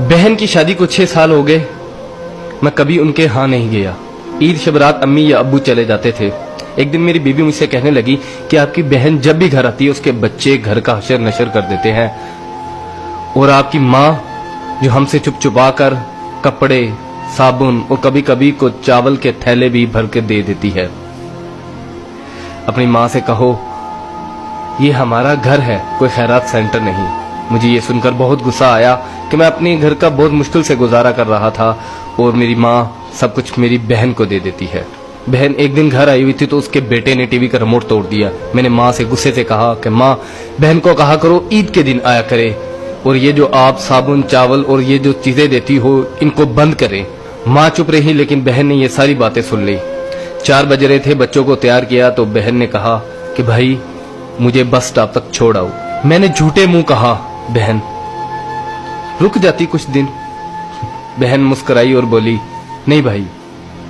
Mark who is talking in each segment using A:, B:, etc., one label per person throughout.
A: बहन की शादी को 6 साल हो गए, मैं कभी उनके यहाँ नहीं गया। ईद शब रात अम्मी या अब्बू चले जाते थे। एक दिन मेरी बीवी मुझसे कहने लगी कि आपकी बहन जब भी घर आती है उसके बच्चे घर का हशर नशर कर देते हैं, और आपकी माँ जो हमसे चुप चुपा कर कपड़े, साबुन और कभी कभी को चावल के थैले भी भर के दे देती है। अपनी माँ से कहो ये हमारा घर है, कोई खैरात सेंटर नहीं। मुझे ये सुनकर बहुत गुस्सा आया कि मैं अपने घर का बहुत मुश्किल से गुजारा कर रहा था और मेरी माँ सब कुछ मेरी बहन को दे देती है। बहन एक दिन घर आई हुई थी तो उसके बेटे ने टीवी का रिमोट तोड़ दिया। मैंने माँ से गुस्से से कहा कि माँ, बहन को कहा करो ईद के दिन आया करे, और ये जो आप साबुन, चावल और ये जो चीजें देती हो इनको बंद करें। माँ चुप रही, लेकिन बहन ने ये सारी बातें सुन ली। 4 बज रहे थे, बच्चों को तैयार किया तो बहन ने कहा कि भाई मुझे बस स्टॉप तक छोड़ आओ। मैंने झूठे मुंह कहा बहन रुक जाती कुछ दिन। बहन मुस्कुराई और बोली नहीं भाई,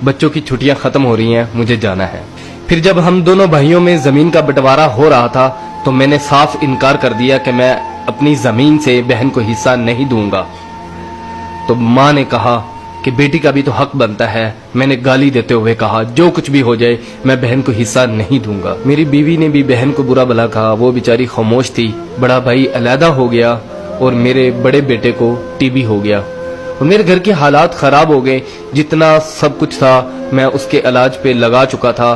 A: बच्चों की छुट्टियां खत्म हो रही हैं, मुझे जाना है। फिर जब हम दोनों भाइयों में जमीन का बंटवारा हो रहा था तो मैंने साफ इनकार कर दिया कि मैं अपनी जमीन से बहन को हिस्सा नहीं दूंगा। तो माँ ने कहा कि बेटी का भी तो हक बनता है। मैंने गाली देते हुए कहा जो कुछ भी हो जाए मैं बहन को हिस्सा नहीं दूंगा। मेरी बीवी ने भी बहन को बुरा भला कहा, वो बेचारी खामोश थी। बड़ा भाई अलहदा हो गया और मेरे बड़े बेटे को टीबी हो गया और मेरे घर के हालात खराब हो गए। जितना सब कुछ था मैं उसके इलाज पे लगा चुका था।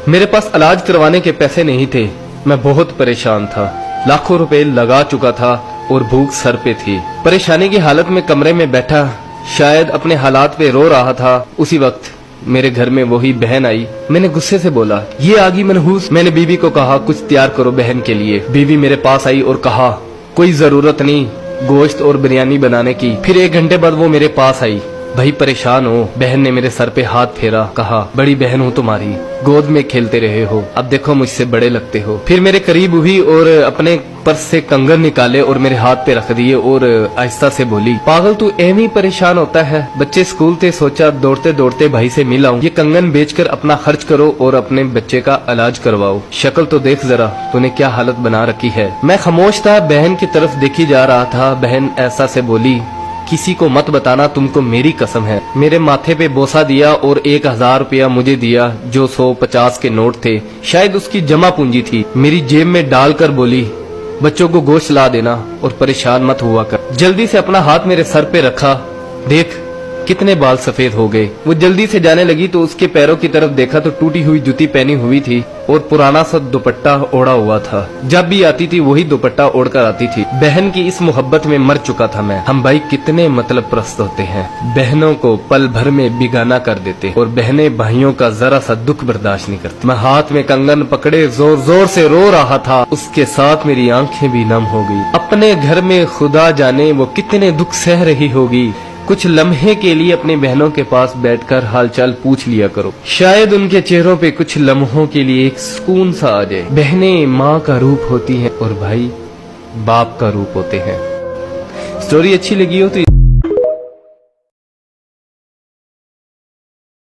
A: मेरे पास इलाज करवाने के पैसे नहीं थे, मैं बहुत परेशान था। लाखों रुपए लगा चुका था और भूख सर पे थी। परेशानी की हालत में कमरे में बैठा शायद अपने हालात पे रो रहा था। उसी वक्त मेरे घर में वही बहन आई। मैंने गुस्से से बोला ये आ गई मनहूस। मैंने बीवी को कहा कुछ तैयार करो बहन के लिए। बीवी मेरे पास आई और कहा कोई जरूरत नहीं गोश्त और बिरयानी बनाने की। फिर 1 घंटे बाद वो मेरे पास आई। भाई परेशान हो? बहन ने मेरे सर पे हाथ फेरा, कहा बड़ी बहन हूँ तुम्हारी, गोद में खेलते रहे हो, अब देखो मुझसे बड़े लगते हो। फिर मेरे करीब हुई और अपने पर्स से कंगन निकाले और मेरे हाथ पे रख दिए और आहिस्ता से बोली पागल तू एवं ही परेशान होता है, बच्चे स्कूल थे, सोचा दौड़ते दौड़ते भाई से मिल आऊं। ये कंगन बेचकर अपना खर्च करो और अपने बच्चे का इलाज करवाओ। शक्ल तो देख जरा तूने क्या हालत बना रखी है। मैं खामोश था, बहन की तरफ देखी जा रहा था। बहन ऐसा से बोली किसी को मत बताना, तुमको मेरी कसम है। मेरे माथे पे बोसा दिया और 1000 रुपया मुझे दिया जो 150 के नोट थे, शायद उसकी जमा पूंजी थी। मेरी जेब में डालकर बोली बच्चों को गोश्त ला देना और परेशान मत हुआ कर। जल्दी से अपना हाथ मेरे सर पे रखा, देख कितने बाल सफेद हो गए। वो जल्दी से जाने लगी तो उसके पैरों की तरफ देखा तो टूटी हुई जूती पहनी हुई थी और पुराना सा दुपट्टा ओढ़ा हुआ था। जब भी आती थी वही दुपट्टा ओढ़कर आती थी। बहन की इस मोहब्बत में मर चुका था मैं। हम भाई कितने मतलब प्रस्त होते हैं, बहनों को पल भर में बिगाना कर देते और बहनें भाइयों का जरा सा दुख बर्दाश्त नहीं करती। मैं हाथ में कंगन पकड़े जोर जोर से रो रहा था, उसके साथ मेरी आंखें भी नम हो गई। अपने घर में खुदा जाने वो कितने दुख सह रही होगी। कुछ लम्हे के लिए अपनी बहनों के पास बैठकर हालचाल पूछ लिया करो, शायद उनके चेहरों पे कुछ लम्हों के लिए एक सुकून सा आ जाए। बहनें माँ का रूप होती हैं और भाई बाप का रूप होते हैं। स्टोरी अच्छी लगी हो तो